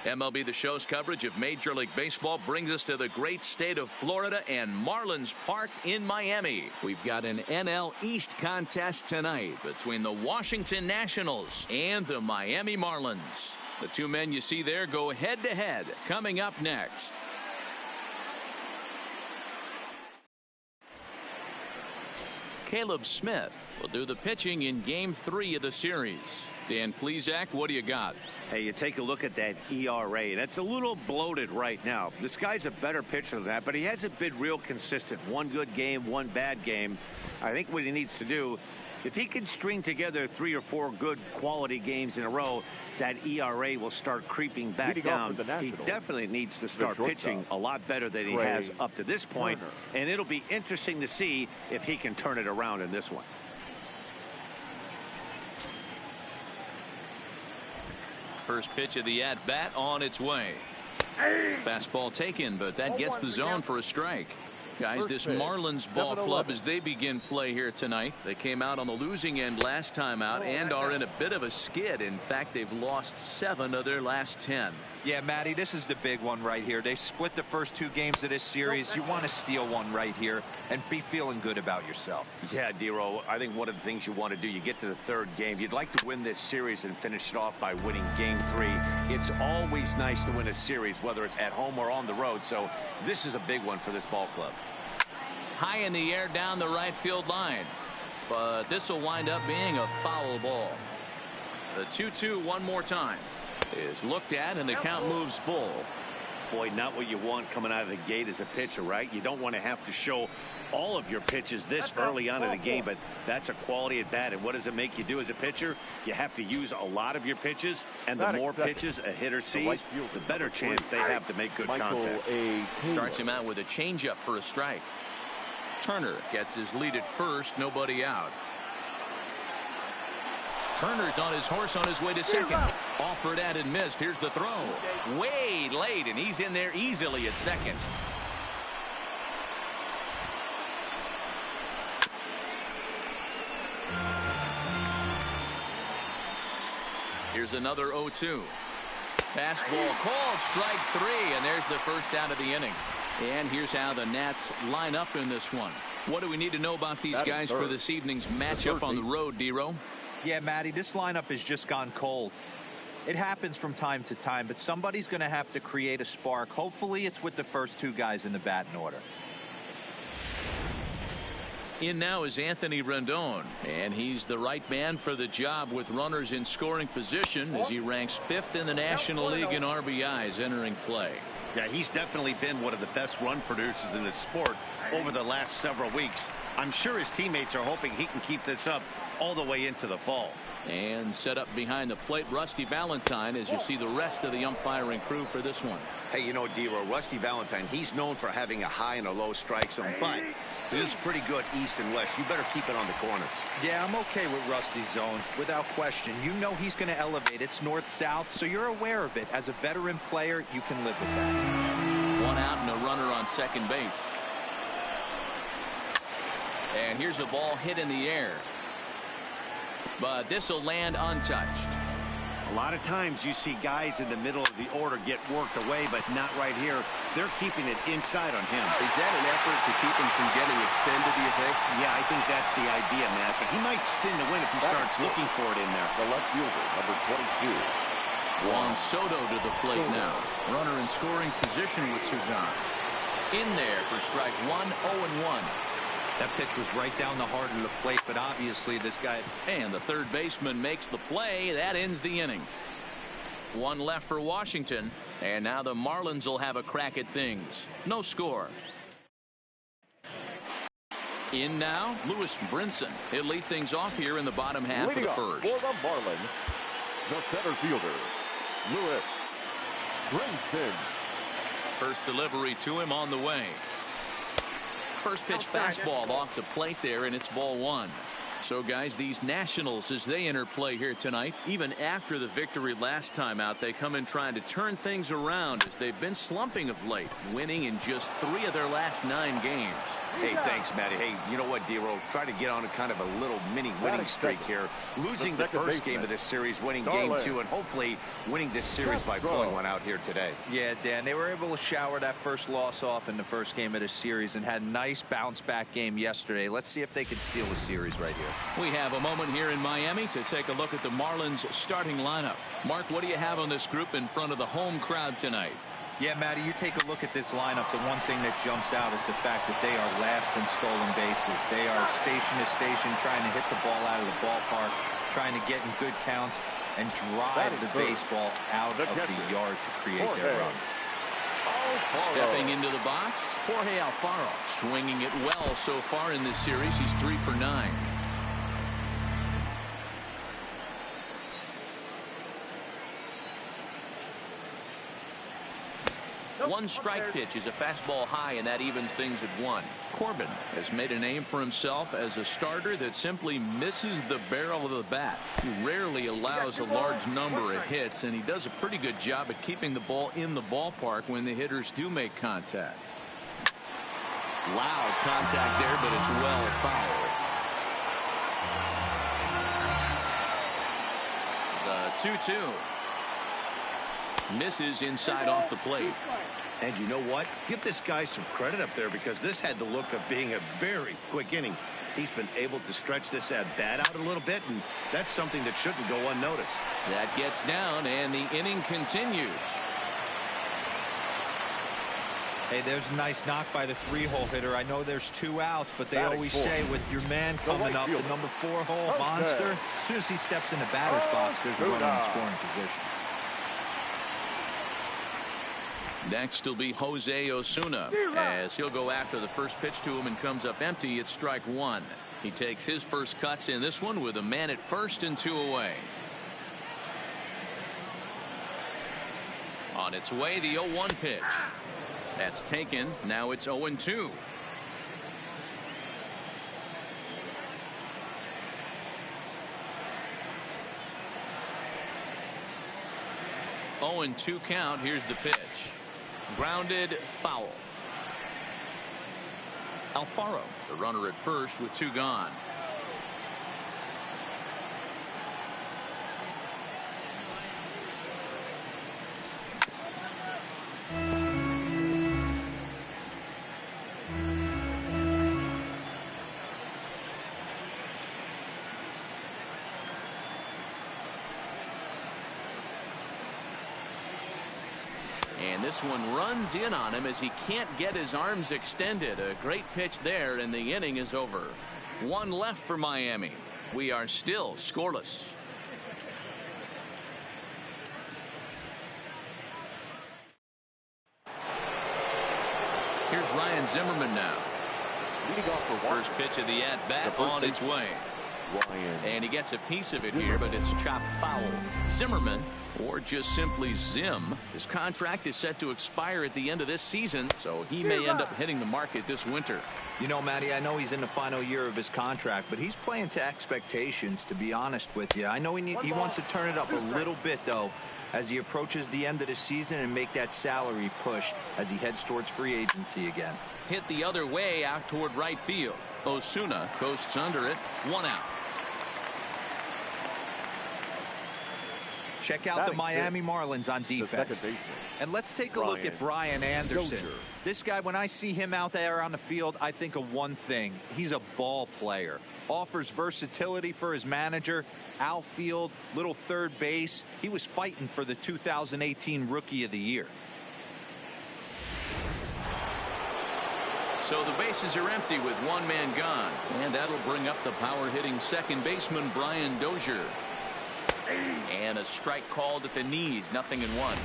MLB The Show's coverage of Major League Baseball brings us to the great state of Florida and Marlins Park in Miami. We've got an NL East contest tonight between the Washington Nationals and the Miami Marlins. The two men you see there go head-to-head coming up next. Caleb Smith will do the pitching in Game 3 of the series. Dan Plesac, what do you got? Hey, you take a look at that ERA. That's a little bloated right now. This guy's a better pitcher than that, but he hasn't been real consistent. One good game, one bad game. I think what he needs to do, if he can string together 3 or 4 good quality games in a row, that ERA will start creeping back down. He definitely needs to start pitching a lot better than he has up to this point, and it'll be interesting to see if he can turn it around in this one. First pitch of the at-bat on its way. Fastball taken, but that gets the zone for a strike. Guys, this Marlins ball club, as they begin play here tonight, they came out on the losing end last time out and are in a bit of a skid. In fact, they've lost 7 of their last 10. Yeah, Matty, this is the big one right here. They've split the first 2 games of this series. You want to steal one right here and be feeling good about yourself. Yeah, Dero, I think one of the things you want to do, you get to the 3rd game, you'd like to win this series and finish it off by winning Game 3. It's always nice to win a series, whether it's at home or on the road, so this is a big one for this ball club. High in the air down the right field line, but this will wind up being a foul ball. The 2-2 one more time is looked at, and the count moves full. Boy, not what you want coming out of the gate as a pitcher, right? You don't want to have to show all of your pitches this early on in the game, but that's a quality at bat. And what does it make you do as a pitcher? You have to use a lot of your pitches, and the more pitches a hitter sees, the better chance they have to make good contact. Starts him out with a changeup for a strike. Turner gets his lead at first, nobody out. Turner's on his horse on his way to second. Offered at and missed. Here's the throw. Way late, and he's in there easily at second. Here's another 0-2. Fastball called, strike 3, and there's the first out of the inning. And here's how the Nats line up in this one. What do we need to know about these guys for this evening's matchup on the road, Dero? Yeah, Matty, this lineup has just gone cold. It happens from time to time, but somebody's going to have to create a spark. Hopefully it's with the first 2 guys in the batting order. In now is Anthony Rendon, and he's the right man for the job with runners in scoring position as he ranks 5th in the National League in RBIs entering play. Yeah, he's definitely been one of the best run producers in the sport over the last several weeks. I'm sure his teammates are hoping he can keep this up all the way into the fall. And set up behind the plate, Rusty Valentine, as you see the rest of the umpiring crew for this one. Hey, you know, Dero, Rusty Valentine, he's known for having a high and a low strike zone, but he's pretty good east and west. You better keep it on the corners. Yeah, I'm okay with Rusty's zone, without question. You know he's going to elevate. It's north-south, so you're aware of it. As a veteran player, you can live with that. 1 out and a runner on second base. And here's a ball hit in the air. But this will land untouched. A lot of times you see guys in the middle of the order get worked away, but not right here. They're keeping it inside on him. Is that an effort to keep him from getting extended, do you think? Yeah, I think that's the idea, Matt. But he might spin to win if he starts looking for it in there. The left fielder, number 22. Juan Soto to the plate now. Runner in scoring position with 2 gone. In there for strike 1, 0-1. That pitch was right down the heart of the plate, but obviously this guy... And the third baseman makes the play. That ends the inning. 1 left for Washington, and now the Marlins will have a crack at things. No score. In now, Lewis Brinson. He'll lead things off here in the bottom half of the first. For the Marlins, the center fielder, Lewis Brinson. First delivery to him on the way. First pitch fastball off the plate there, and it's ball 1. So, guys, these Nationals, as they interplay here tonight, even after the victory last time out, they come in trying to turn things around as they've been slumping of late, winning in just 3 of their last 9 games. Hey, thanks, Matty. Hey, you know what, D-Roll? Try to get on a kind of a little mini winning streak here. Losing the first game of this series, winning game 2, and hopefully winning this series by pulling one out here today. Yeah, Dan, they were able to shower that first loss off in the first game of this series and had a nice bounce-back game yesterday. Let's see if they can steal the series right here. We have a moment here in Miami to take a look at the Marlins starting lineup. Mark, what do you have on this group in front of the home crowd tonight? Yeah, Matty, you take a look at this lineup. The one thing that jumps out is the fact that they are last in stolen bases. They are station to station trying to hit the ball out of the ballpark, trying to get in good counts and drive the baseball out of the yard to create their runs. Stepping into the box, Jorge Alfaro, swinging it well so far in this series. He's 3 for 9. One strike pitch is a fastball high, and that evens things at 1. Corbin has made a name for himself as a starter that simply misses the barrel of the bat. He rarely allows a large number of hits, and he does a pretty good job at keeping the ball in the ballpark when the hitters do make contact. Loud contact there, but it's well foul. The 2-2. Misses inside off the plate. And you know what? Give this guy some credit up there because this had the look of being a very quick inning. He's been able to stretch this at bat out a little bit, and that's something that shouldn't go unnoticed. That gets down, and the inning continues. Hey, there's a nice knock by the 3-hole hitter. I know there's 2 outs, but they always say with your man coming up, the number 4-hole monster, as soon as he steps in the batter's box, there's a runner in scoring position. Next will be Jose Osuna as he'll go after the first pitch to him and comes up empty. It's strike 1. He takes his first cuts in this one with a man at first and 2 away. On its way, the 0-1 pitch. That's taken. Now it's 0-2. Oh, and 2 count. Here's the pitch. Grounded, foul. Alfaro, the runner at first with 2 gone. And this one runs in on him as he can't get his arms extended. A great pitch there, and the inning is over. 1 left for Miami. We are still scoreless. Here's Ryan Zimmerman now. First pitch of the at-bat on its way. And he gets a piece of it here, but it's chopped foul. Zimmerman, or just simply Zim, his contract is set to expire at the end of this season, so he may end up hitting the market this winter. You know, Matty, I know he's in the final year of his contract, but he's playing to expectations, to be honest with you. I know he wants to turn it up a little bit, though, as he approaches the end of the season and make that salary push as he heads towards free agency again. Hit the other way out toward right field. Osuna coasts under it. 1 out. Check out the Miami Marlins on defense. And let's take a look at Brian Anderson. This guy, when I see him out there on the field, I think of one thing. He's a ball player. Offers versatility for his manager. Outfield, little third base. He was fighting for the 2018 Rookie of the Year. So the bases are empty with 1 man gone. And that'll bring up the power-hitting second baseman Brian Dozier. And a strike called at the knees. 0-1.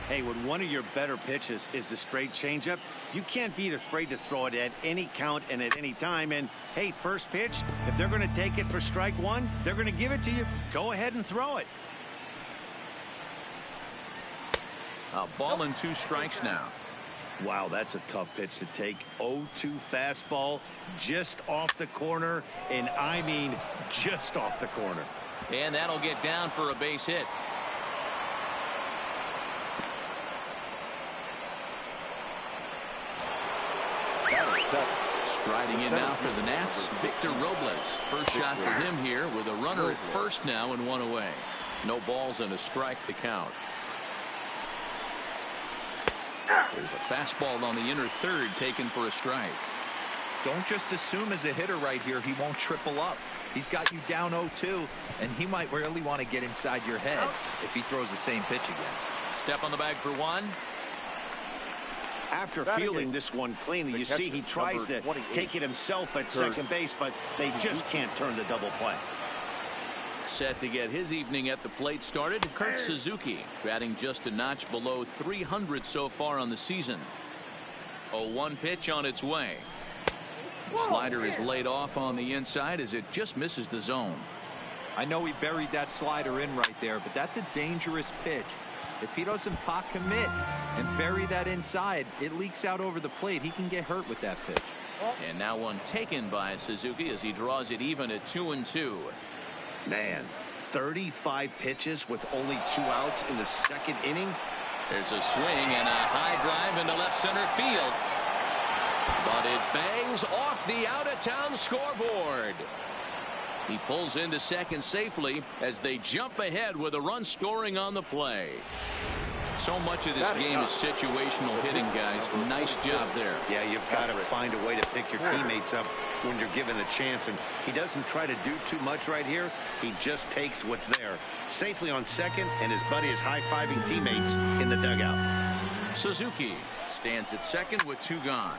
Hey, when one of your better pitches is the straight changeup, you can't be afraid to throw it at any count and at any time. And hey, first pitch, if they're going to take it for strike 1, they're going to give it to you. Go ahead and throw it. A ball and 2 strikes now. Wow, that's a tough pitch to take. 0-2 fastball just off the corner, and I mean just off the corner. And that'll get down for a base hit. Striding in now for the Nats, Victor Robles. First shot for him here with a runner at first now and one away. No balls and a strike to count. There's a fastball on the inner third taken for a strike. Don't just assume as a hitter right here he won't triple up. He's got you down 0-2, and he might really want to get inside your head if he throws the same pitch again. Step on the bag for one. After fielding this one cleanly, you see he tries to take it himself at second base, but they just can't turn the double play. Set to get his evening at the plate started, Kurt Suzuki, batting just a notch below 300 so far on the season. 0-1 pitch on its way. Slider is laid off on the inside as it just misses the zone. I know he buried that slider in right there, but that's a dangerous pitch. If he doesn't pot commit and bury that inside, it leaks out over the plate. He can get hurt with that pitch. And now one taken by Suzuki as he draws it even at 2-2. Man, 35 pitches with only 2 outs in the second inning. There's a swing and a high drive into left center field. But it bangs off the out-of-town scoreboard. He pulls into second safely as they jump ahead with a run scoring on the play. So much of this game is situational hitting, guys. Nice job there. Yeah, you've got to find a way to pick your teammates up when you're given the chance, and he doesn't try to do too much right here. He just takes what's there. Safely on second, and his buddy is high-fiving teammates in the dugout. Suzuki stands at second with 2 gone.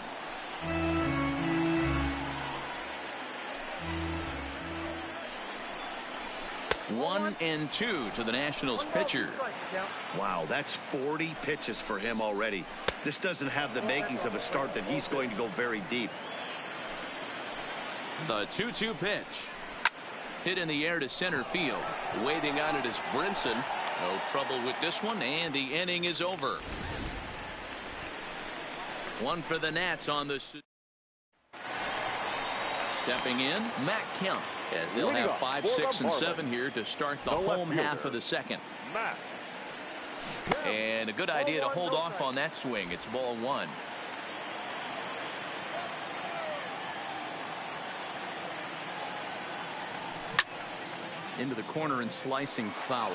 One and 2 to the Nationals pitcher. Wow, that's 40 pitches for him already. This doesn't have the makings of a start that he's going to go very deep. The 2-2 pitch. Hit in the air to center field. Waiting on it is Brinson. No trouble with this one, and the inning is over. One for the Nats on the... Stepping in, Matt Kemp, as they'll have 5, 6, and 7 here to start the home half of the second. And a good idea to hold off on that swing. It's ball 1. Into the corner and slicing foul.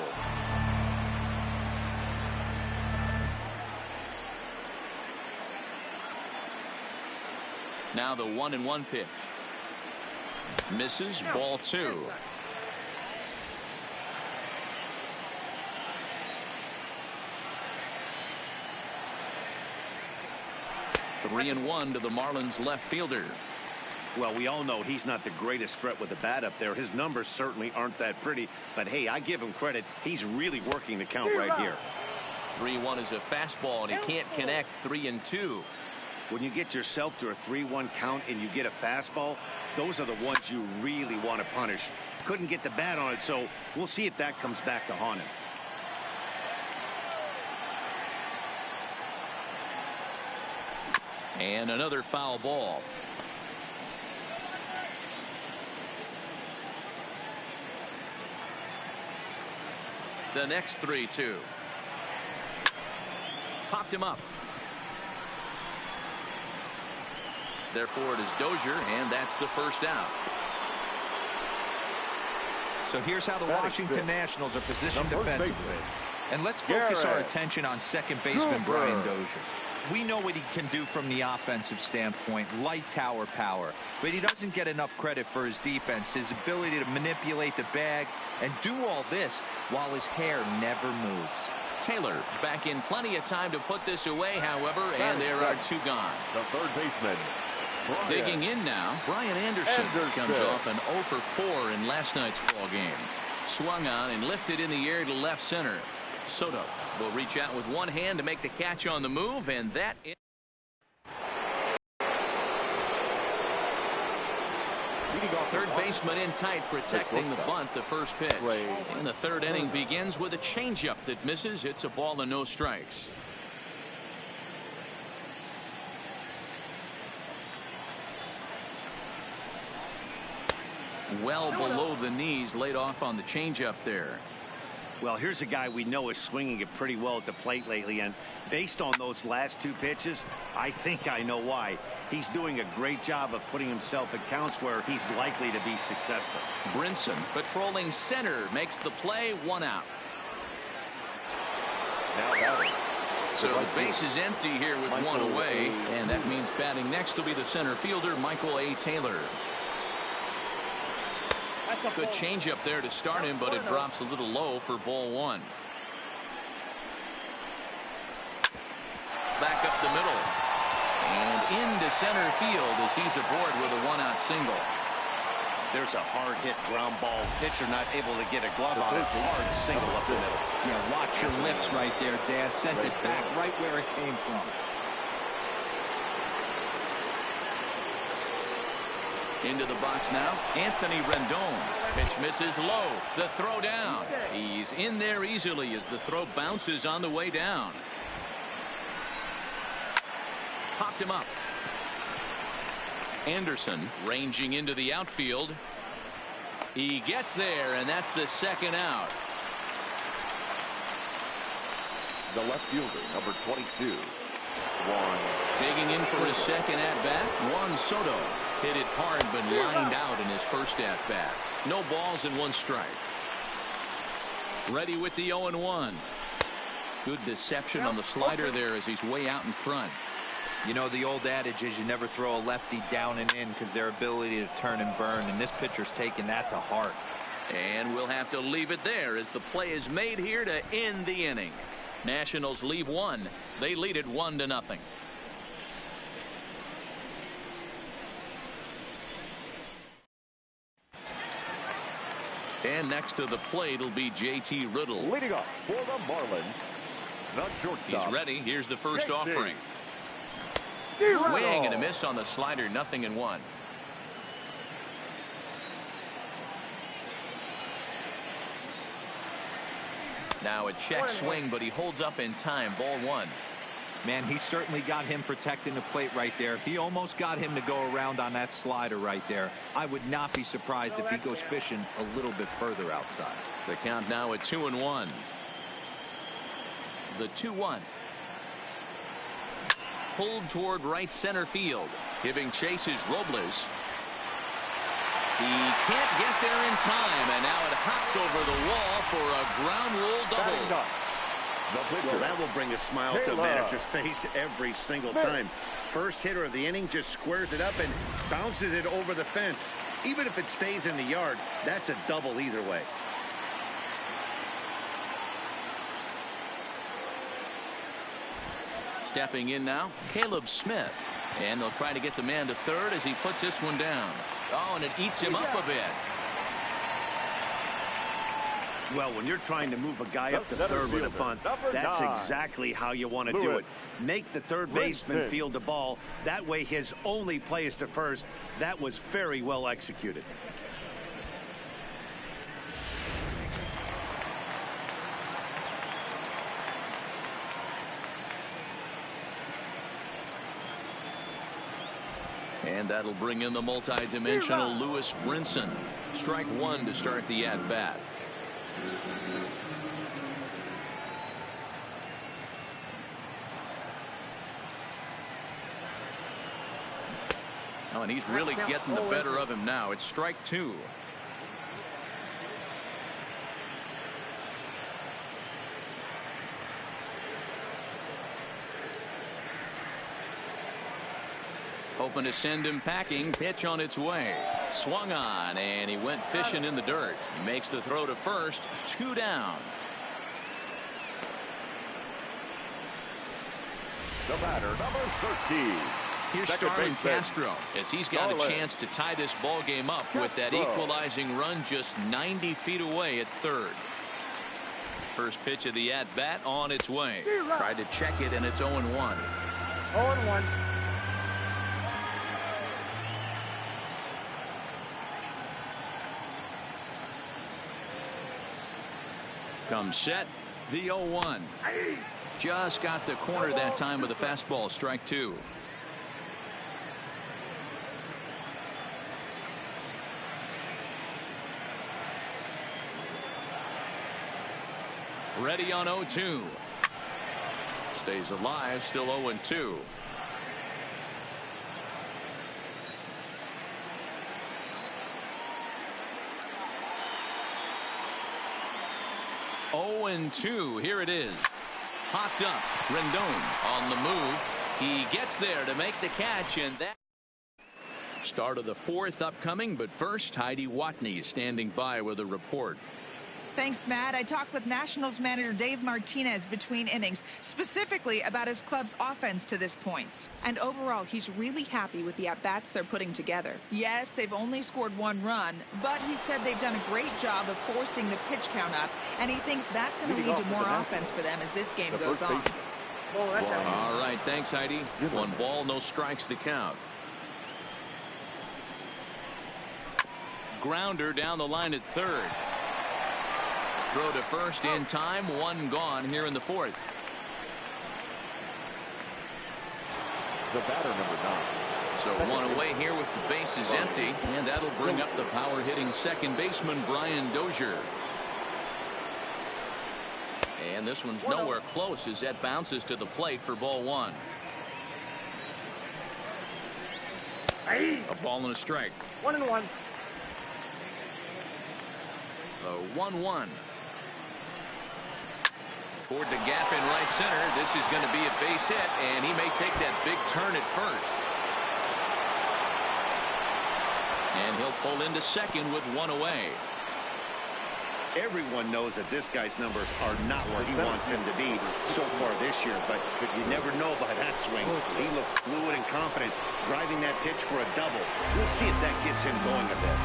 Now the 1-1 pitch. Misses, ball 2. Three and 1 to the Marlins left fielder. Well, we all know he's not the greatest threat with the bat up there. His numbers certainly aren't that pretty, but hey, I give him credit. He's really working the count right here. 3-1 is a fastball, and he can't connect. 3-2. When you get yourself to a 3-1 count and you get a fastball, those are the ones you really want to punish. Couldn't get the bat on it, so we'll see if that comes back to haunt him. And another foul ball. The next 3-2. Popped him up. Therefore, it is Dozier, and that's the first out. So here's how the Washington Nationals are positioned defensively. And let's focus our attention on second baseman Brian Dozier. We know what he can do from the offensive standpoint, light tower power, but he doesn't get enough credit for his defense, his ability to manipulate the bag and do all this while his hair never moves. Taylor back in plenty of time to put this away, however, and there are 2 gone. The third baseman. Digging in now, Brian Anderson comes off an 0 for 4 in last night's ball game. Swung on and lifted in the air to left center. Soto will reach out with one hand to make the catch on the move, and that is... Third baseman in tight, protecting the bunt, the first pitch. And the third inning begins with a changeup that misses. It's a ball and no strikes. well below the knees, laid off on the changeup there. Well, here's a guy we know is swinging it pretty well at the plate lately, and based on those last two pitches, I think I know why. He's doing a great job of putting himself at counts where he's likely to be successful. Brinson patrolling center makes the play, 1 out. So the base is empty here with 1 away, and that means batting next will be the center fielder, Michael A. Taylor. Good changeup there to start him, but it drops a little low for ball 1. Back up the middle. And into center field as he's aboard with a 1-out single. There's a hard hit ground ball. Pitcher not able to get a glove on it. Hard single up the middle. Yeah, watch your lips right there, Dad. Sent it back right where it came from. Into the box now, Anthony Rendon. Pitch misses low. The throw down. He's in there easily as the throw bounces on the way down. Popped him up. Anderson ranging into the outfield. He gets there, and that's the 2nd out. The left fielder, number 22. Digging in for his 2nd at-bat, Juan Soto. Hit it hard, but lined out in his first at-bat. No balls and 1 strike. Ready with the 0-1. Good deception on the slider there as he's way out in front. You know, the old adage is you never throw a lefty down and in because their ability to turn and burn, and this pitcher's taking that to heart. And we'll have to leave it there as the play is made here to end the inning. Nationals leave 1. They lead it 1-0. And next to the plate will be J.T. Riddle. Leading off for the Marlins, the shortstop. He's ready. Here's the first J.T. offering. Swing and a miss on the slider, 0-1. Now a check swing, but he holds up in time. Ball 1. Man, he certainly got him protecting the plate right there. He almost got him to go around on that slider right there. I would not be surprised if he goes fishing a little bit further outside. The count now at 2-1. The 2-1. Pulled toward right center field. Giving chase is Robles. He can't get there in time, and now it hops over the wall for a ground rule double. Well, that will bring a smile to a manager's face every single time. First hitter of the inning just squares it up and bounces it over the fence. Even if it stays in the yard, that's a double either way. Stepping in now, Caleb Smith. And they'll try to get the man to third as he puts this one down. Oh, and it eats him up a bit. Well, when you're trying to move a guy up to third with a bunt, that's exactly how you want to do it. Make the third baseman field the ball. That way his only play is to first. That was very well executed. And that'll bring in the multi-dimensional Lewis Brinson. Strike 1 to start the at-bat. Oh, and he's really getting the better of him now. It's strike 2. Hoping to send him packing. Pitch on its way. Swung on, and he went fishing in the dirt. He makes the throw to first. 2 down. The batter, number 13. Here's Starlin Castro as he's got a chance to tie this ball game up with that equalizing run just 90 feet away at third. First pitch of the at-bat on its way. Tried to check it, and it's 0-1. 0-1. Comes set, the 0-1. Just got the corner that time with a fastball, strike 2. Ready on 0-2. Stays alive, still 0-2. Here it is. Popped up. Rendon on the move. He gets there to make the catch, and that start of the fourth upcoming. But first, Heidi Watney standing by with a report. Thanks, Matt. I talked with Nationals manager Dave Martinez between innings, specifically about his club's offense to this point. And overall, he's really happy with the at-bats they're putting together. Yes, they've only scored 1 run, but he said they've done a great job of forcing the pitch count up, and he thinks that's going to lead to more offense for them as this game goes on. All right, thanks, Heidi. 1 ball, no strikes to count. Grounder down the line at third. Throw to first in time. 1 gone here in the fourth. The batter, number 9. So 1 away here with the bases empty, and that'll bring up the power hitting second baseman Brian Dozier. And this one's nowhere close as that bounces to the plate for ball 1. A ball and a strike. 1-1. So 1-1. Toward the gap in right center. This is going to be a base hit, and he may take that big turn at first. And he'll pull into second with 1 away. Everyone knows that this guy's numbers are not where he wants them to be so far this year, but you never know by that swing. He looked fluid and confident, driving that pitch for a double. We'll see if that gets him going a bit.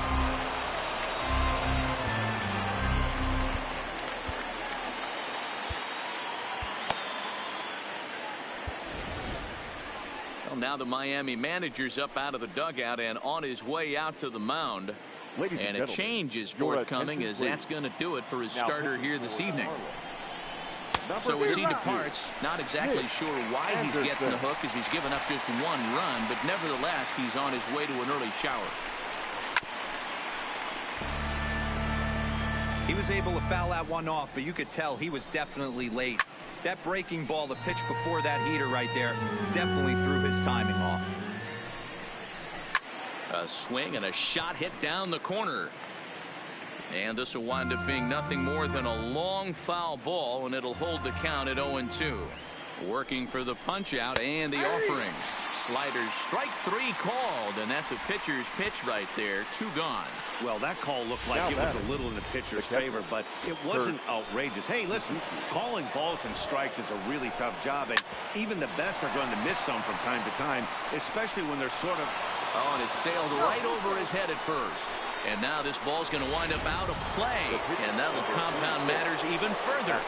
Now the Miami manager's up out of the dugout and on his way out to the mound. And a change is forthcoming, as that's going to do it for his starter here this evening. So as he departs, not exactly sure why he's getting the hook, as he's given up just 1 run, but nevertheless he's on his way to an early shower. He was able to foul that one off, but you could tell he was definitely late. That breaking ball, the pitch before that heater right there, definitely threw his timing off. A swing and a shot hit down the corner. And this will wind up being nothing more than a long foul ball, and it'll hold the count at 0-2. Working for the punch out and the offering. Sliders, strike 3 called, and that's a pitcher's pitch right there. 2 gone. Well, that call looked like it was a little in the pitcher's favor, but it wasn't outrageous. Hey, listen, calling balls and strikes is a really tough job, and even the best are going to miss some from time to time, especially when they're sort of... Oh, and it sailed right over his head at first. And now this ball's going to wind up out of play, and that'll compound matters even further.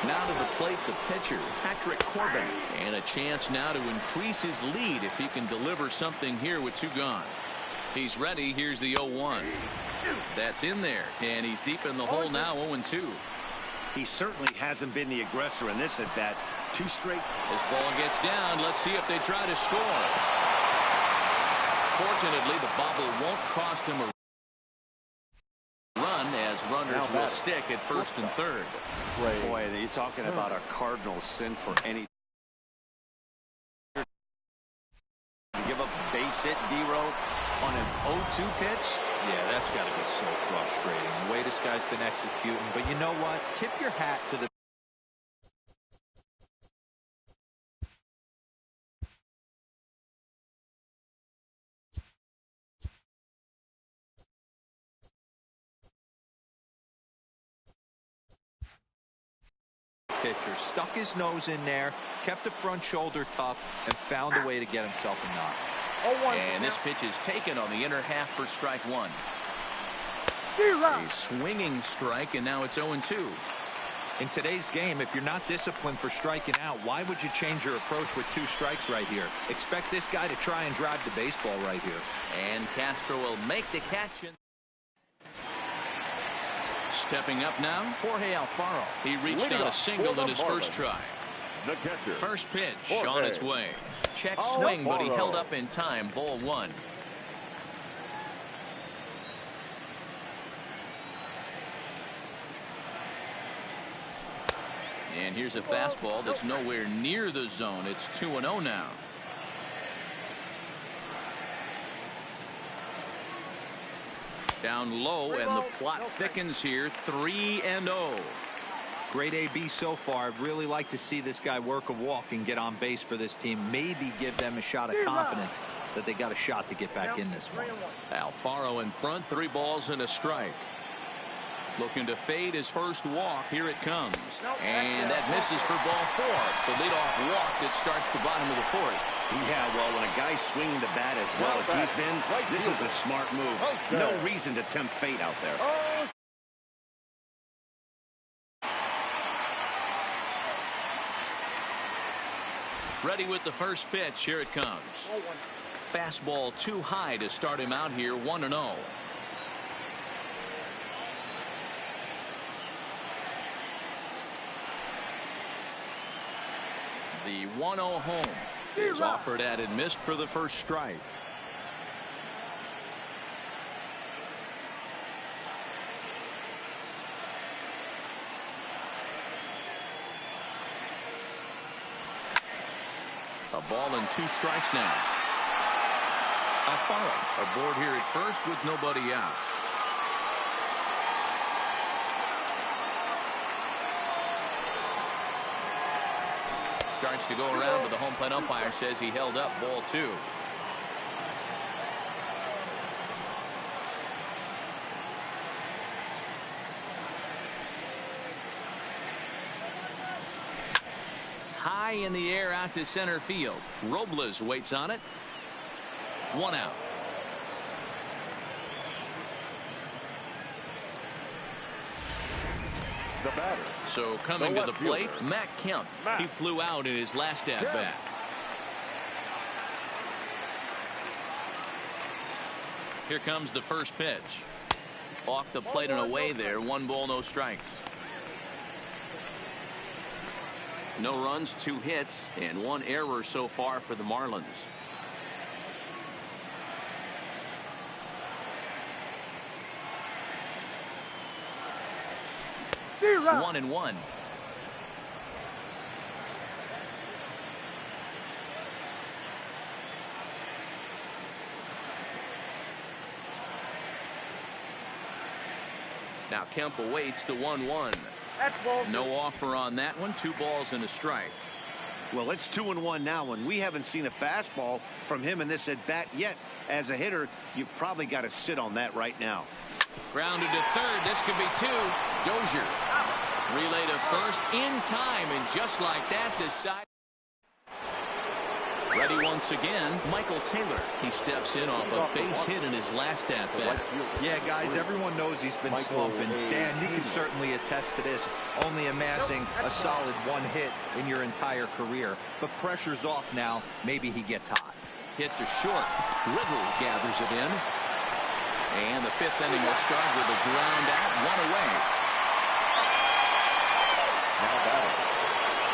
Now to the plate, the pitcher, Patrick Corbin. And a chance now to increase his lead if he can deliver something here with 2 gone. He's ready. Here's the 0-1. That's in there, and he's deep in the hole now, 0-2. He certainly hasn't been the aggressor in this at-bat. 2 straight. This ball gets down. Let's see if they try to score. Fortunately, the bobble won't cost him a run, as runners will stick at first and third. Boy, you're talking about a cardinal sin for any. Give up a base hit, D-Row, on an 0-2 pitch. Yeah, that's got to be so frustrating, the way this guy's been executing. But you know what? Tip your hat to the pitcher. Stuck his nose in there, kept the front shoulder tough, and found a way to get himself a knock. And this pitch is taken on the inner half for strike 1. A swinging strike, and now it's 0-2. In today's game, if you're not disciplined for striking out, why would you change your approach with 2 strikes right here? Expect this guy to try and drive the baseball right here. And Castro will make the catch. Stepping up now, Jorge Alfaro. He reached on a single in his first try. First pitch on its way. Check swing, but he held up in time. Ball 1. And here's a fastball that's nowhere near the zone. It's 2-0 now. Down low, and the plot thickens here. 3-0. Great AB so far. I'd really like to see this guy work a walk and get on base for this team. Maybe give them a shot of confidence that they got a shot to get back in this one. Alfaro in front, 3 balls and a strike. Looking to fade his first walk. Here it comes. And that misses for ball 4. The leadoff walk that starts the bottom of the 4th. Yeah, well, when a guy's swinging the bat as well as he's been, this is a smart move. No reason to tempt fate out there. Ready with the first pitch. Here it comes. Fastball too high to start him out here. 1-0. The 1-0 home is offered at and missed for the first strike. A ball and 2 strikes now. Alfaro aboard here at first with nobody out. Starts to go around, but the home plate umpire says he held up. Ball 2. High in the air out to center field. Robles waits on it. 1 out. The batter. So coming to the plate, Matt Kemp. He flew out in his last at bat. Here comes the first pitch. Off the plate and away there. 1 ball, no strikes. No runs, 2 hits, and 1 error so far for the Marlins. Zero. 1-1. Now Kemp awaits the 1-1. No offer on that one. 2 balls and a strike. Well, it's 2-1 now, and we haven't seen a fastball from him in this at bat yet. As a hitter, you've probably got to sit on that right now. Grounded to third. This could be 2. Dozier. Relay to first in time, and just like that, this side. Ready once again, Michael Taylor. He steps in off a base hit in his last at bat. Yeah, guys, everyone knows he's been slumping. Dan, you can certainly attest to this. Only amassing a solid 1 hit in your entire career. But pressure's off now. Maybe he gets hot. Hit to short. Riddle gathers it in. And the 5th inning will start with a ground out. 1 away. Now batting,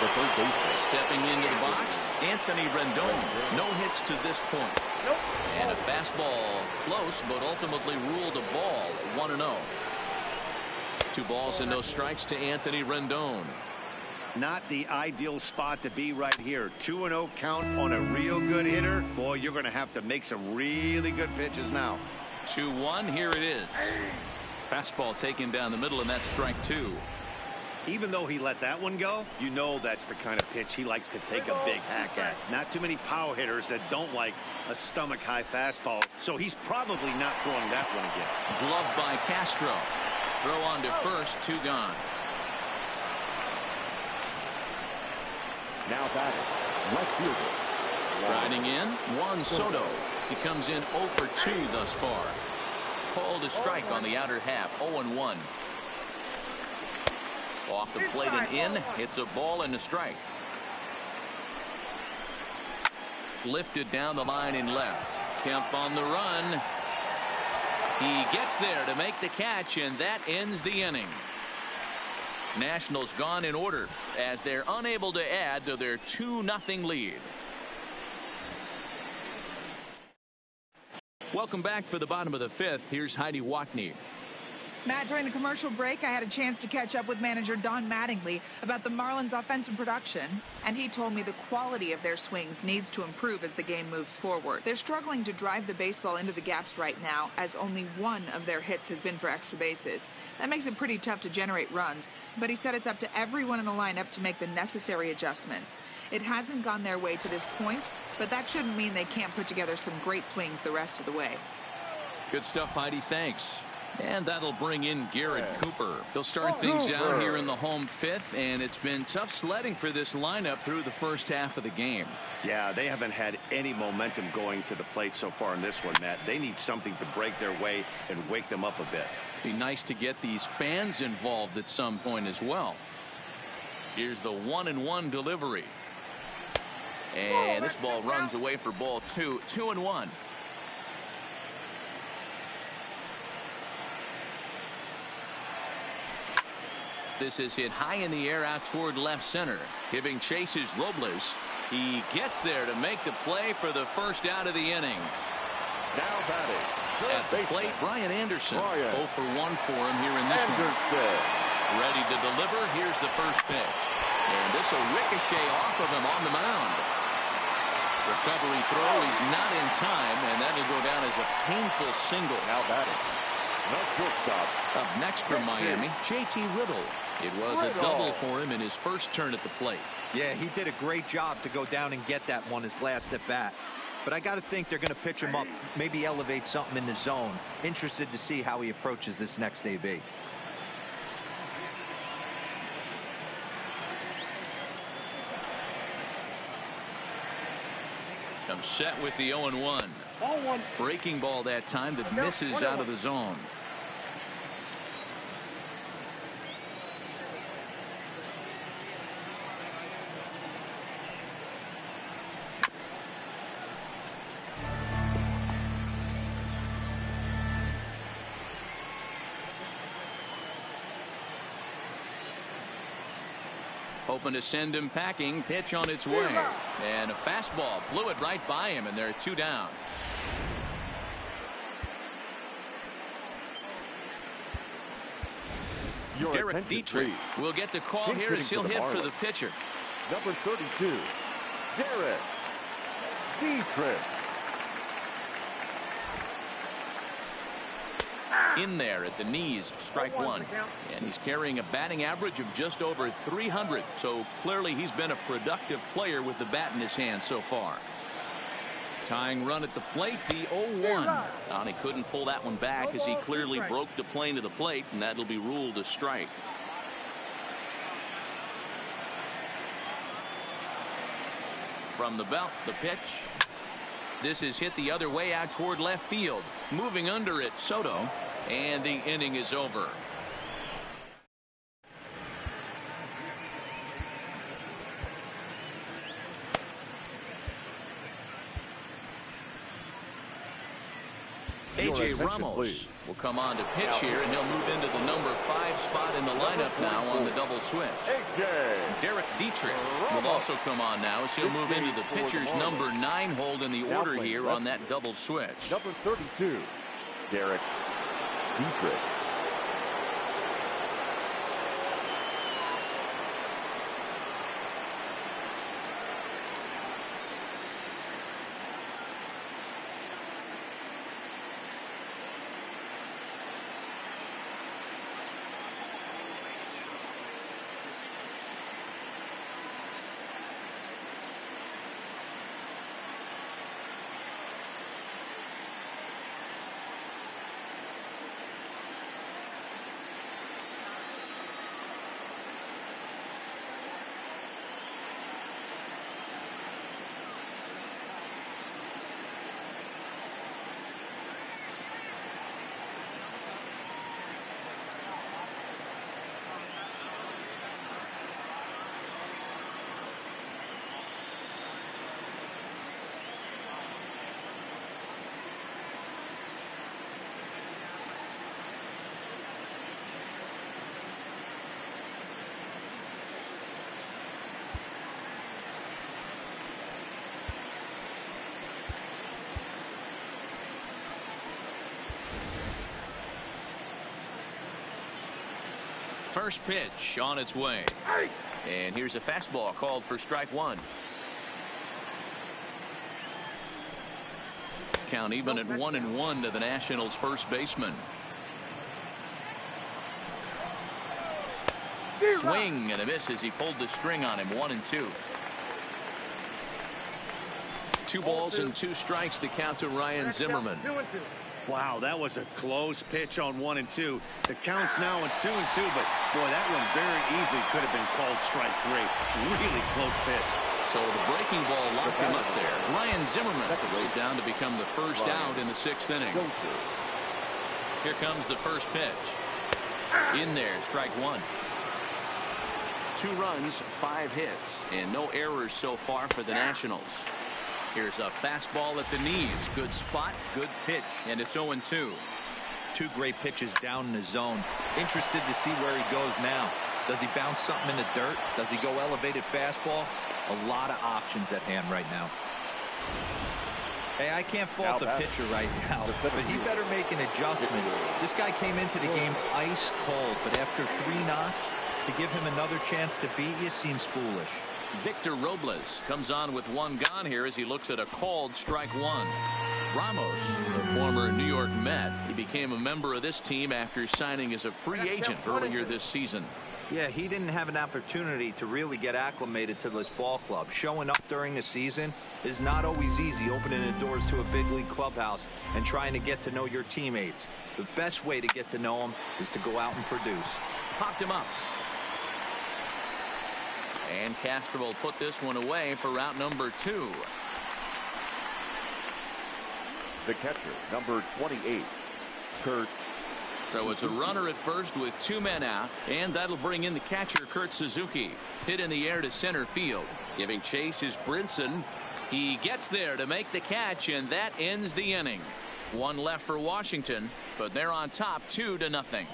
the third baseman. Stepping into the box, Anthony Rendon. No hits to this point. And a fastball close, but ultimately ruled a ball. 1-0. 2 balls and no strikes to Anthony Rendon. Not the ideal spot to be right here. 2-0 count on a real good hitter. Boy, you're going to have to make some really good pitches now. 2-1. Here it is. Fastball taken down the middle, and that's strike 2. Even though he let that one go, you know that's the kind of pitch he likes to take a big hack at. Not too many power hitters that don't like a stomach-high fastball, so he's probably not throwing that one again. Gloved by Castro. Throw on to first, 2 gone. Now batting, left fielder. Striding in, Juan Soto. He comes in 0 for 2 thus far. Called a strike on the outer half, 0-1. Off the plate and in. It's a ball and a strike. Lifted down the line in left. Kemp on the run. He gets there to make the catch, and that ends the inning. Nationals gone in order as they're unable to add to their 2-0 lead. Welcome back for the bottom of the 5th. Here's Heidi Watney. Matt, during the commercial break, I had a chance to catch up with manager Don Mattingly about the Marlins' offensive production, and he told me the quality of their swings needs to improve as the game moves forward. They're struggling to drive the baseball into the gaps right now, as only one of their hits has been for extra bases. That makes it pretty tough to generate runs, but he said it's up to everyone in the lineup to make the necessary adjustments. It hasn't gone their way to this point, but that shouldn't mean they can't put together some great swings the rest of the way. Good stuff, Heidi. Thanks. And that'll bring in Garrett Cooper. They'll start things out here in the home fifth, and it's been tough sledding for this lineup through the first half of the game. Yeah, they haven't had any momentum going to the plate so far in this one, Matt. They need something to break their way and wake them up a bit. Be nice to get these fans involved at some point as well. Here's the 1-1 delivery. And this ball runs away for ball 2. 2-1. This is hit high in the air out toward left center. Giving chase is Robles. He gets there to make the play for the first out of the inning. Now batting. At the plate, Brian Anderson. 0 for 1 for him here in this one. Ready to deliver. Here's the first pitch. And this will ricochet off of him on the mound. Recovery throw. He's not in time, and that will go down as a painful single. Now batting. No shortstop. Up next for Miami, JT Riddle. It was a double for him in his first turn at the plate. Yeah, he did a great job to go down and get that one his last at bat. But I got to think they're going to pitch him up, maybe elevate something in the zone. Interested to see how he approaches this next AB. Comes set with the 0-1. Breaking ball that time that misses out of the zone. Hoping to send him packing. Pitch on its way. And a fastball blew it right by him, and they're 2 down. Derek Dietrich will get the call here as he'll hit for the pitcher. Number 32, Derek Dietrich. In there at the knees, strike 1. And he's carrying a batting average of just over 300. So clearly he's been a productive player with the bat in his hand so far. Tying run at the plate, the 0-1. And he couldn't pull that one back as he clearly broke the plane to the plate, and that'll be ruled a strike. From the belt, the pitch. This is hit the other way out toward left field. Moving under it, Soto. And the inning is over. A.J. Ramos will come on to pitch here, and he'll move into the number 5 spot in the lineup now on the double switch. Derek Dietrich will also come on now as he'll move into the pitcher's number 9 hold in the order here on that double switch. Number 32, Derek Dietrich. First pitch on its way. And here's a fastball called for strike one. Count even at 1-1 to the Nationals' first baseman. Swing and a miss as he pulled the string on him. 1-2. 2 balls and 2 strikes to count to Ryan Zimmerman. Wow, that was a close pitch on 1-2. The count's now at 2-2, but boy, that one very easily could have been called strike 3. Really close pitch. So the breaking ball locked him up there. Ryan Zimmerman goes down to become the first out in the 6th inning. Here comes the first pitch. In there, strike 1. 2 runs, 5 hits, and no errors so far for the Nationals. Here's a fastball at the knees. Good spot, good pitch, and it's 0-2. 2 great pitches down in the zone. Interested to see where he goes now. Does he bounce something in the dirt? Does he go elevated fastball? A lot of options at hand right now. Hey, I can't fault the pitcher right now, but he better make an adjustment. This guy came into the game ice cold, but after 3 knocks, to give him another chance to beat you seems foolish. Victor Robles comes on with 1 gone here as he looks at a called strike 1. Ramos, a former New York Met, he became a member of this team after signing as a free agent earlier this season. Yeah, he didn't have an opportunity to really get acclimated to this ball club. Showing up during the season is not always easy, opening the doors to a big league clubhouse and trying to get to know your teammates. The best way to get to know them is to go out and produce. Popped him up. And Castro will put this one away for route number 2. The catcher, number 28, Kurt. So it's a runner at first with 2 men out, and that'll bring in the catcher, Kurt Suzuki. Hit in the air to center field. Giving chase is Brinson. He gets there to make the catch, and that ends the inning. 1 left for Washington, but they're on top 2-0.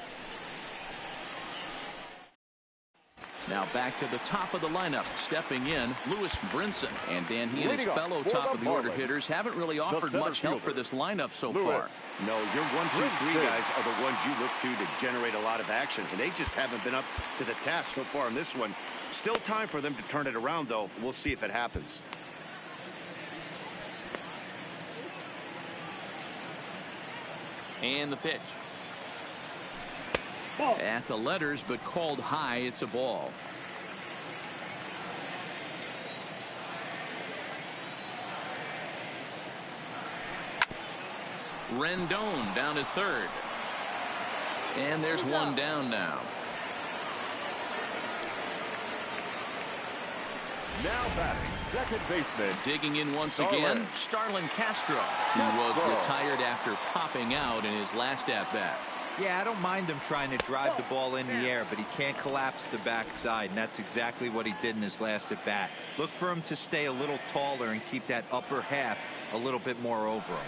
Now back to the top of the lineup. Stepping in, Lewis Brinson. And Dan, he and his fellow top of the order hitters haven't really offered much help for this lineup so far. No, your 1, 2, 3 guys are the ones you look to generate a lot of action, and they just haven't been up to the task so far in this one. Still time for them to turn it around, though. We'll see if it happens. And the pitch. At the letters, but called high. It's a ball. Rendon down at third. And there's 1 down now. Now batting, second baseman. Digging in once again, Starlin Castro, who was retired after popping out in his last at-bat. Yeah, I don't mind him trying to drive the ball in the air, but he can't collapse the backside, and that's exactly what he did in his last at-bat. Look for him to stay a little taller and keep that upper half a little bit more over him.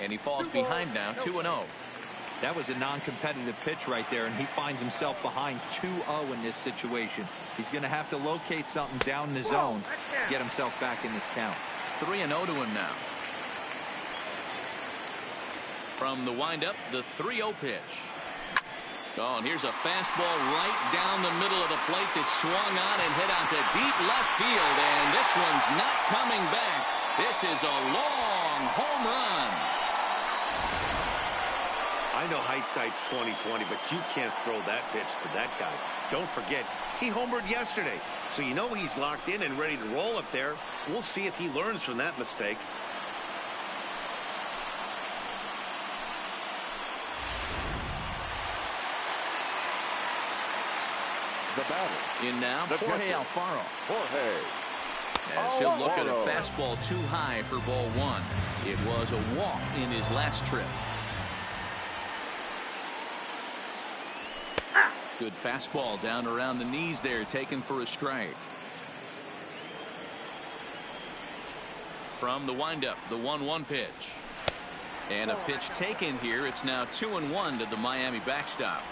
And he falls behind now, 2-0. That was a non-competitive pitch right there, and he finds himself behind 2-0 in this situation. He's going to have to locate something down the zone to get himself back in this count. 3-0 to him now. From the windup, the 3-0 pitch. Oh, and here's a fastball right down the middle of the plate that swung on and hit out to deep left field, and this one's not coming back. This is a long home run. I know hindsight's 20/20, but you can't throw that pitch to that guy. Don't forget, he homered yesterday, so you know he's locked in and ready to roll up there. We'll see if he learns from that mistake. The batter. In now, Jorge Alfaro. Jorge. As he'll look at a fastball too high for ball 1. It was a walk in his last trip. Good fastball down around the knees there, taken for a strike. From the windup, the 1-1 pitch. And a pitch taken here. It's now 2-1 to the Miami backstop.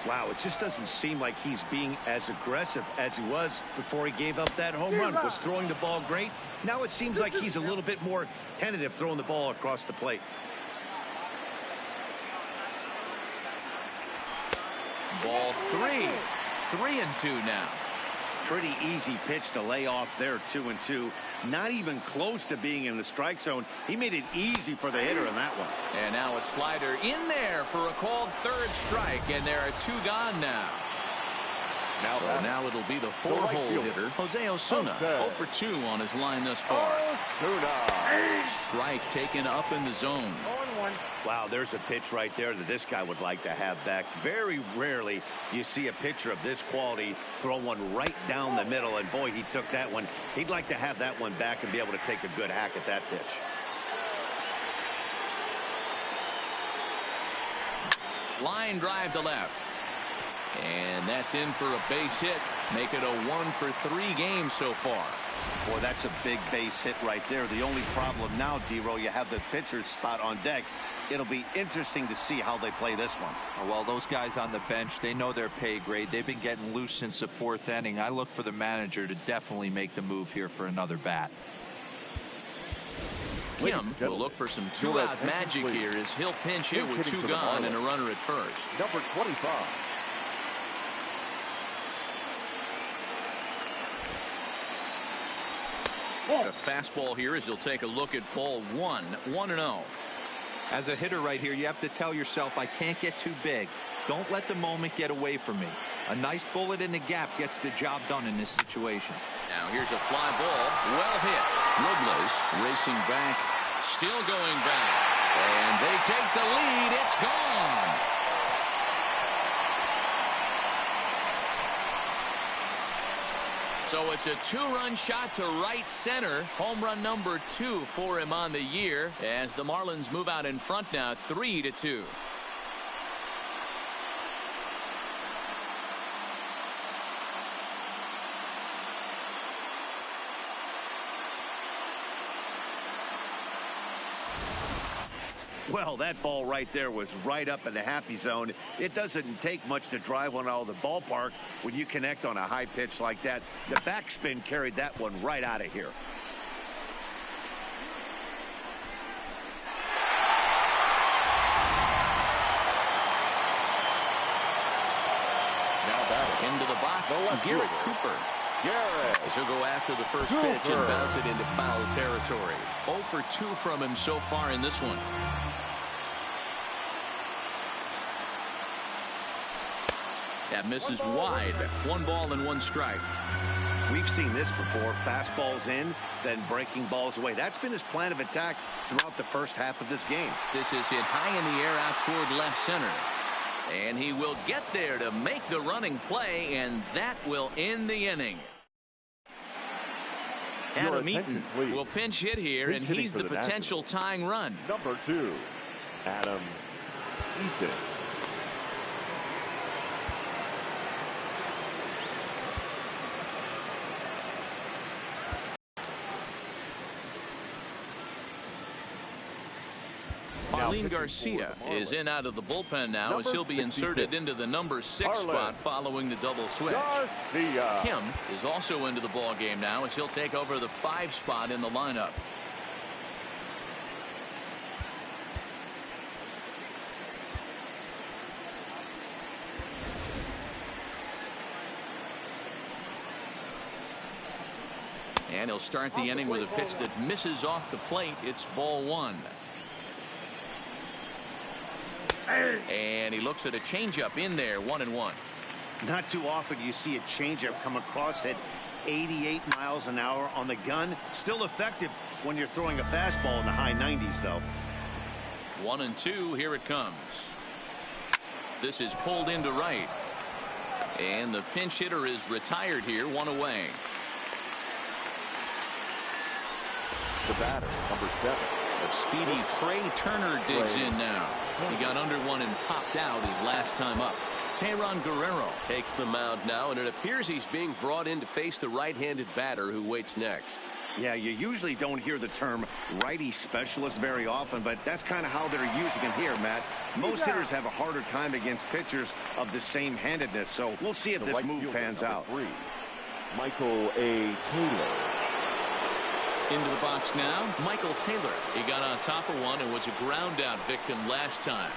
Wow, it just doesn't seem like he's being as aggressive as he was before he gave up that home run. Was throwing the ball great. Now it seems like he's a little bit more tentative throwing the ball across the plate. Ball 3. 3-2 now. Pretty easy pitch to lay off there, 2-2. Not even close to being in the strike zone. He made it easy for the hitter in that one. And now a slider in there for a called third strike, and there are 2 gone now. Now it'll be the 4-hole hitter, Jose Osuna, 0 for 2 on his line thus far. Strike taken up in the zone. 0-1. Wow, there's a pitch right there that this guy would like to have back. Very rarely you see a pitcher of this quality throw one right down the middle, and boy, he took that one. He'd like to have that one back and be able to take a good hack at that pitch. Line drive to left. And that's in for a base hit. Make it a 1 for 3 game so far. Boy, that's a big base hit right there. The only problem now, D-Row, you have the pitcher's spot on deck. It'll be interesting to see how they play this one. Well, those guys on the bench, they know their pay grade. They've been getting loose since the 4th inning. I look for the manager to definitely make the move here for another bat. Kim will look for some 2-out magic here as he'll pinch hit with 2 gone and a runner at first. Number 25. A fastball here as he'll take a look at ball 1. 1-0. As a hitter right here, you have to tell yourself, I can't get too big. Don't let the moment get away from me. A nice bullet in the gap gets the job done in this situation. Now here's a fly ball. Well hit. Robles racing back. Still going back. And they take the lead. It's gone. So it's a 2-run shot to right center. Home run number 2 for him on the year as the Marlins move out in front now 3-2. Well, that ball right there was right up in the happy zone. It doesn't take much to drive one out of the ballpark when you connect on a high pitch like that. The backspin carried that one right out of here. Now batting Into the box, Garrett Cooper. As he'll go after the first pitch and bounce it into foul territory. 0 for 2 from him so far in this one. That misses wide. 1 ball and 1 strike. We've seen this before. Fastballs in, then breaking balls away. That's been his plan of attack throughout the first half of this game. This is hit high in the air out toward left center. And he will get there to make the running play, and that will end the inning. Adam Eaton will pinch hit here, and he's the potential tying run. Number 2, Adam Eaton. Marlene Garcia is in out of the bullpen now as he'll be inserted into the number 6 spot following the double switch. Kim is also into the ball game now as he'll take over the 5 spot in the lineup. And he'll start the inning with a pitch that misses off the plate. It's ball 1. And he looks at a changeup in there, 1-1. Not too often you see a changeup come across at 88 miles an hour on the gun. Still effective when you're throwing a fastball in the high 90s, though. 1-2. Here it comes. This is pulled into right. And the pinch hitter is retired here, 1 away. The batter, number 7. A speedy Trey Turner digs in now. He got under one and popped out his last time up. Teheran Guerrero takes the mound now, and it appears he's being brought in to face the right-handed batter who waits next. Yeah, you usually don't hear the term righty specialist very often, but that's kind of how they're using him here, Matt. Most hitters have a harder time against pitchers of the same handedness, so we'll see if this move pans out. 3, Michael A. Taylor. Into the box now, Michael Taylor. He got on top of one and was a ground out victim last time.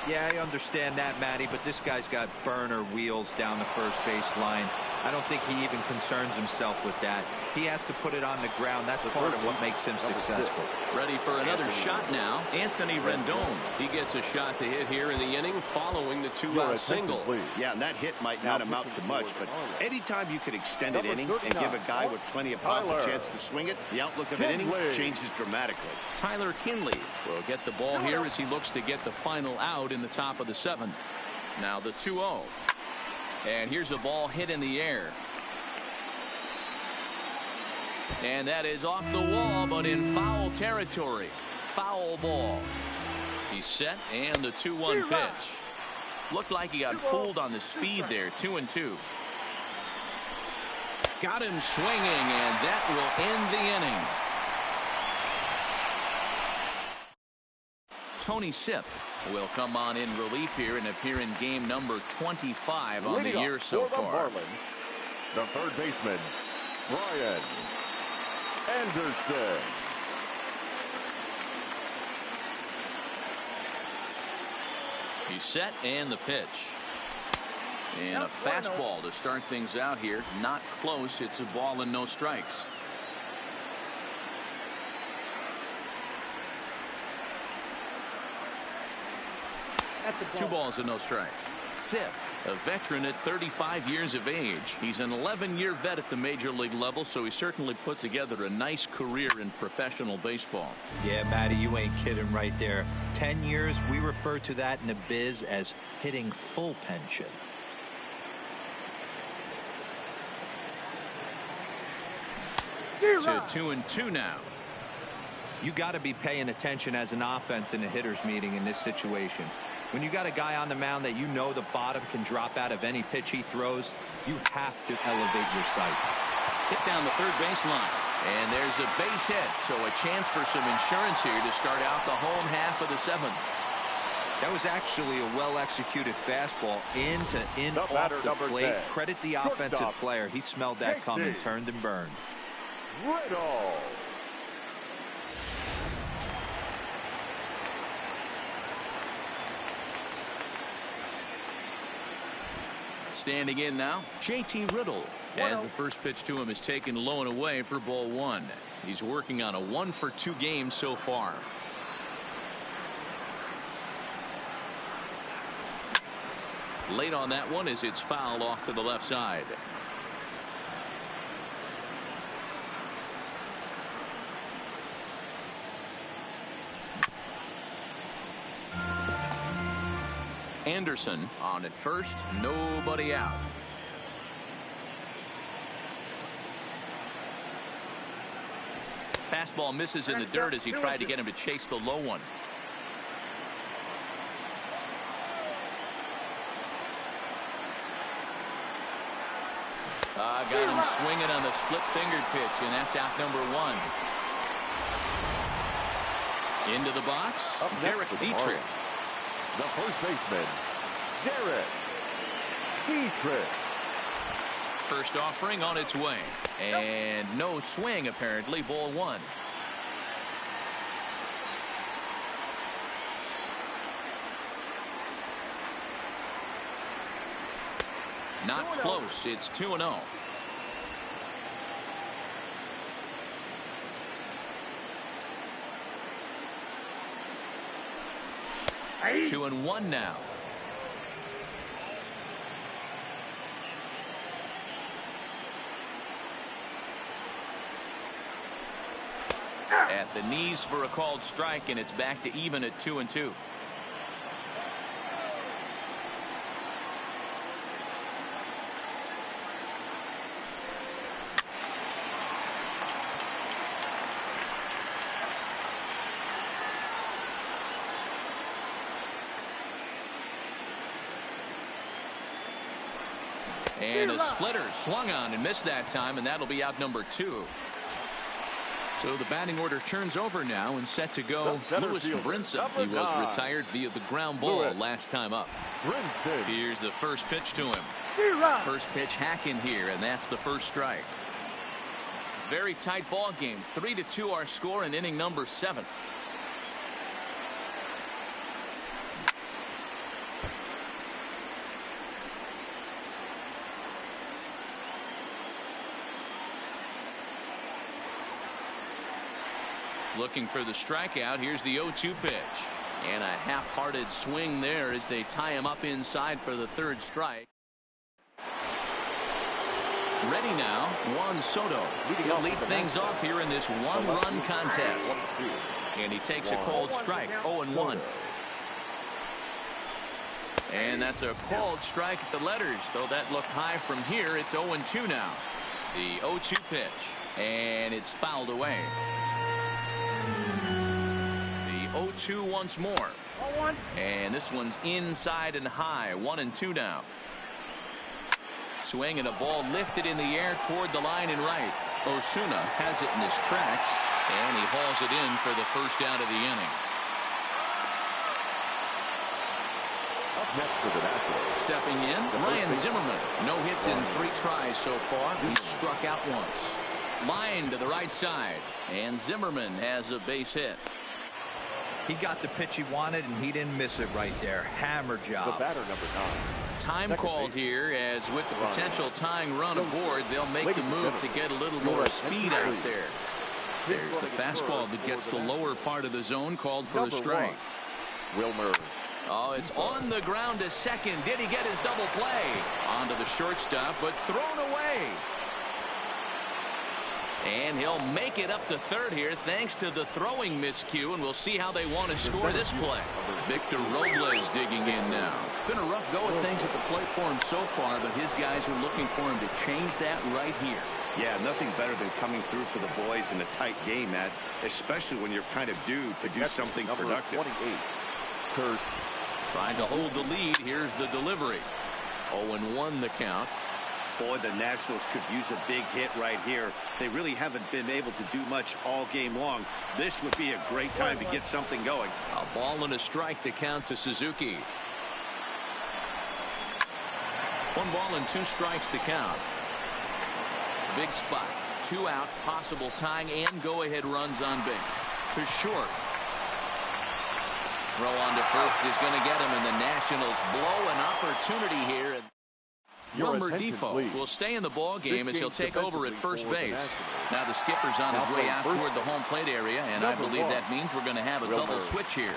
Yeah, I understand that, Matty, but this guy's got burner wheels down the first base line. I don't think he even concerns himself with that. He has to put it on the ground. That's part of what makes him successful. Ready for another shot now. Anthony Rendon. He gets a shot to hit here in the inning following the two-out single. Yeah, and that hit might not amount to much, but anytime you can extend an inning and give a guy with plenty of pop a chance to swing it, the outlook of an inning changes dramatically. Tyler Kinley will get the ball here as he looks to get the final out in the top of the 7th. Now the 2-0. And here's a ball hit in the air. And that is off the wall, but in foul territory. Foul ball. He's set, and the 2-1 pitch. Looked like he got fooled on the speed there. 2-2. Got him swinging, and that will end the inning. Tony Sipp will come on in relief here and appear in game number 25 on the year so far. The third baseman, Brian Anderson. He's set, and the pitch. And a fastball to start things out here. Not close. It's a ball and no strikes. Two balls and no strikes. Sipp, a veteran at 35 years of age. He's an 11-year vet at the major league level, so he certainly put together a nice career in professional baseball. Yeah, Matty, you ain't kidding right there. 10 years, we refer to that in the biz as hitting full pension. To 2-2 now. You got to be paying attention as an offense in a hitter's meeting in this situation. When you got a guy on the mound that you know the bottom can drop out of any pitch he throws, you have to elevate your sights. Hit down the third baseline. And there's a base hit, so a chance for some insurance here to start out the home half of the 7th. That was actually a well-executed fastball off the plate. Credit the offensive player. He smelled that coming, turned and burned. Riddle. Standing in now, JT Riddle, as the first pitch to him is taken low and away for ball 1. He's working on a 1-for-2 game so far. Late on that one as it's fouled off to the left side. Anderson on at first, nobody out. Fastball misses in the dirt as he tried to get him to chase the low one. Got him swinging on the split-fingered pitch, and that's out number 1. Into the box, Derek Dietrich. The first baseman, Derek Dietrich. First offering on its way. And no swing, apparently. Ball 1. Not close. It's 2-0. Hey. 2-1 now. At the knees for a called strike, and it's back to even at 2-2. And a splitter swung on and missed that time, and that'll be out number 2. So the batting order turns over now and set to go. Lewis Brinson. He was retired via the ground ball last time up. Here's the first pitch to him. First pitch hacking here, and that's the first strike. Very tight ball game. 3-2 our score in inning number 7. Looking for the strikeout. Here's the 0-2 pitch. And a half-hearted swing there as they tie him up inside for the third strike. Ready now, Juan Soto. He'll lead things off here in this one-run contest. And he takes a cold strike, 0-1. And that's a called strike at the letters, though that looked high from here. It's 0-2 now. The 0-2 pitch, and it's fouled away. The 0-2 once more. And this one's inside and high, 1-2 now. Swing and a ball lifted in the air toward the line and right. Osuna has it in his tracks, and he hauls it in for the first out of the inning. Up next for the Nationals. Stepping in, Ryan Zimmerman. No hits in 3 tries so far. He struck out once. Line to the right side, and Zimmerman has a base hit. He got the pitch he wanted, and he didn't miss it right there. Hammer job. The batter, number 9. Time called here, as with the potential tying run aboard, they'll make the move to get a little more speed out there. There's the fastball that gets the lower part of the zone, called for a strike. Wilmer. Oh, it's on the ground to second. Did he get his double play? Onto the shortstop, but thrown away. And he'll make it up to third here thanks to the throwing miscue, and we'll see how they want to score this play. Victor Robles digging in now. Been a rough go of things at the plate for him so far, but his guys are looking for him to change that right here. Yeah, nothing better than coming through for the boys in a tight game, Matt, especially when you're kind of due to do something productive. 28. Kurt. Trying to hold the lead. Here's the delivery. 0-1 the count. Boy, the Nationals could use a big hit right here. They really haven't been able to do much all game long. This would be a great time to get something going. A ball and a strike to count to Suzuki. 1 ball and 2 strikes to count. Big spot. 2 out, possible tying and go-ahead runs on base. To short. Throw on to first is going to get him, and the Nationals blow an opportunity here. Wilmer Defoe will stay in the ball game as he'll take over at first base. Now the skipper's on his way out toward the home plate area, and I believe that means we're going to have a double switch here.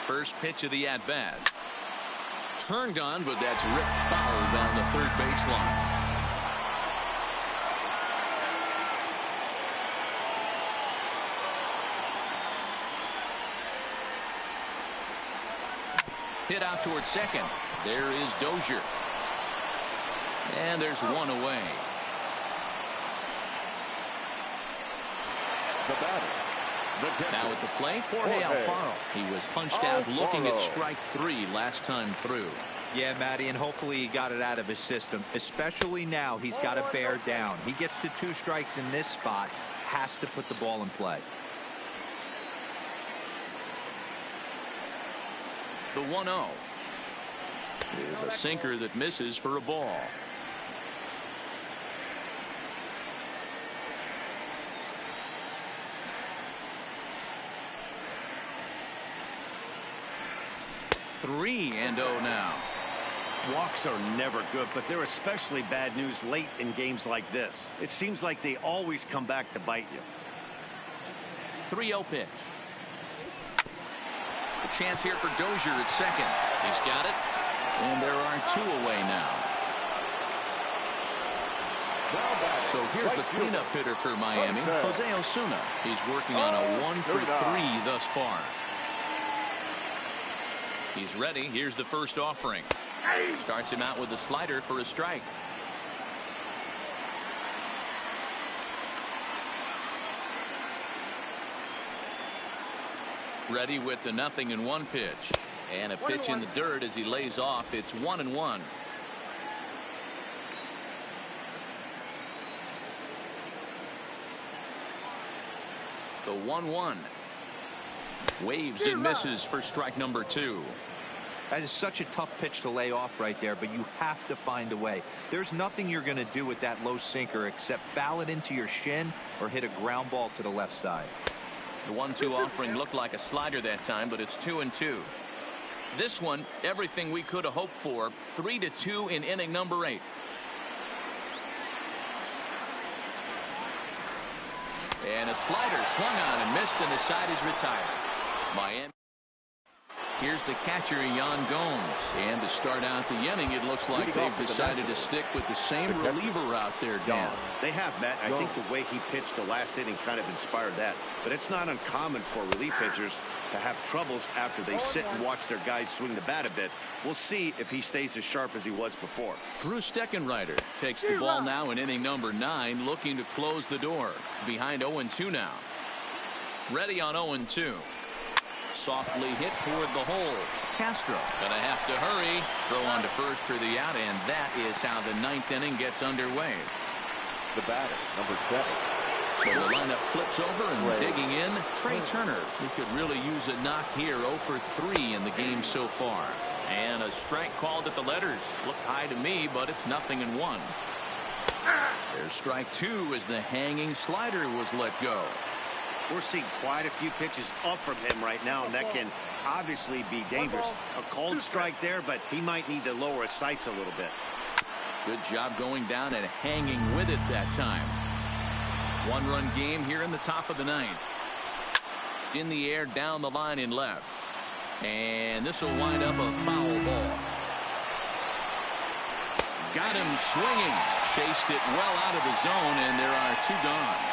First pitch of the at-bat. Turned on, but that's ripped foul down the third baseline. Hit out towards second. There is Dozier. And there's one away. The batter. Now at the plate, Jorge Alfaro. He was punched out looking at strike 3 last time through. Yeah, Matty, and hopefully he got it out of his system. Especially now, he's got to bear down. He gets the 2 strikes in this spot, has to put the ball in play. The 1-0 is a sinker that misses for a ball. Three and 0 now. Walks are never good, but they're especially bad news late in games like this. It seems like they always come back to bite you. 3-0 pitch. A chance here for Dozier at second. He's got it. And there are 2 away now. So here's the cleanup hitter for Miami, Jose Osuna. He's working on a 1 for 3 thus far. He's ready. Here's the first offering. Starts him out with a slider for a strike. Ready with the 0-1 pitch. And a pitch in the dirt as he lays off. It's 1-1. The 1-1. Waves and misses for strike number 2. That is such a tough pitch to lay off right there, but you have to find a way. There's nothing you're going to do with that low sinker except foul it into your shin or hit a ground ball to the left side. The 1-2 offering looked like a slider that time, but it's 2-2. This one, everything we could have hoped for. 3-2 in inning number 8. And a slider swung on and missed, and the side is retired. Miami. Here's the catcher, Yan Gomes. And to start out the inning, it looks like they've decided to stick with the same reliever out there, Dan. They have, Matt. I think the way he pitched the last inning kind of inspired that. But it's not uncommon for relief pitchers to have troubles after they sit and watch their guys swing the bat a bit. We'll see if he stays as sharp as he was before. Drew Steckenrider takes the ball now in inning number 9, looking to close the door. Behind 0-2 now. Ready on 0-2. Softly hit toward the hole. Castro gonna have to hurry. Throw on to first for the out, and that is how the 9th inning gets underway. The batter, number 7. So the lineup flips over, and digging in, Trey Turner. He could really use a knock here. 0 for 3 in the game so far. And a strike called at the letters. Looked high to me, but it's 0-1. There's strike 2 as the hanging slider was let go. We're seeing quite a few pitches up from him right now, and that can obviously be dangerous. A called strike there, but he might need to lower his sights a little bit. Good job going down and hanging with it that time. 1-run game here in the top of the 9th. In the air, down the line in left. And this will wind up a foul ball. Got him swinging. Chased it well out of the zone, and there are 2 gone.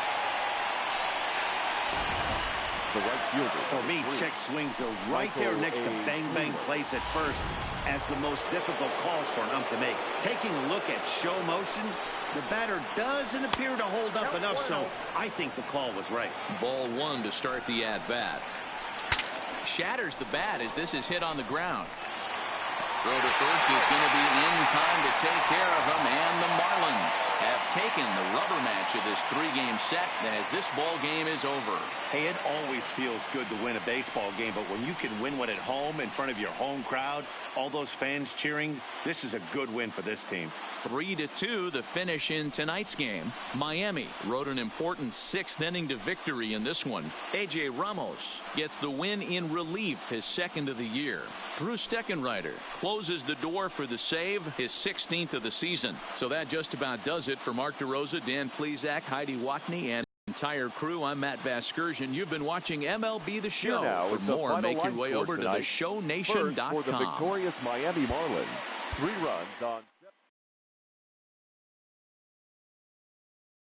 The right fielder. For me, check swings are right there next to bang plays at first as the most difficult calls for an ump to make. Taking a look at show motion, the batter doesn't appear to hold up enough, so I think the call was right. Ball 1 to start the at-bat. Shatters the bat as this is hit on the ground. Throw to first is going to be in time to take care of him, and the Marlins have taken the rubber match of this 3-game set as this ball game is over. Hey, it always feels good to win a baseball game, but when you can win one at home in front of your home crowd, all those fans cheering, this is a good win for this team. 3-2 the finish in tonight's game. Miami rode an important 6th inning to victory in this one. A.J. Ramos gets the win in relief, his 2nd of the year. Drew Steckenrider closes the door for the save, his 16th of the season. So that just about does it for Mark DeRosa, Dan Plesac, Heidi Watney, and entire crew. I'm Matt Vasgersian. You've been watching MLB The Show. For more, make your way over to theshownation.com. First, for the victorious Miami Marlins, 3 runs on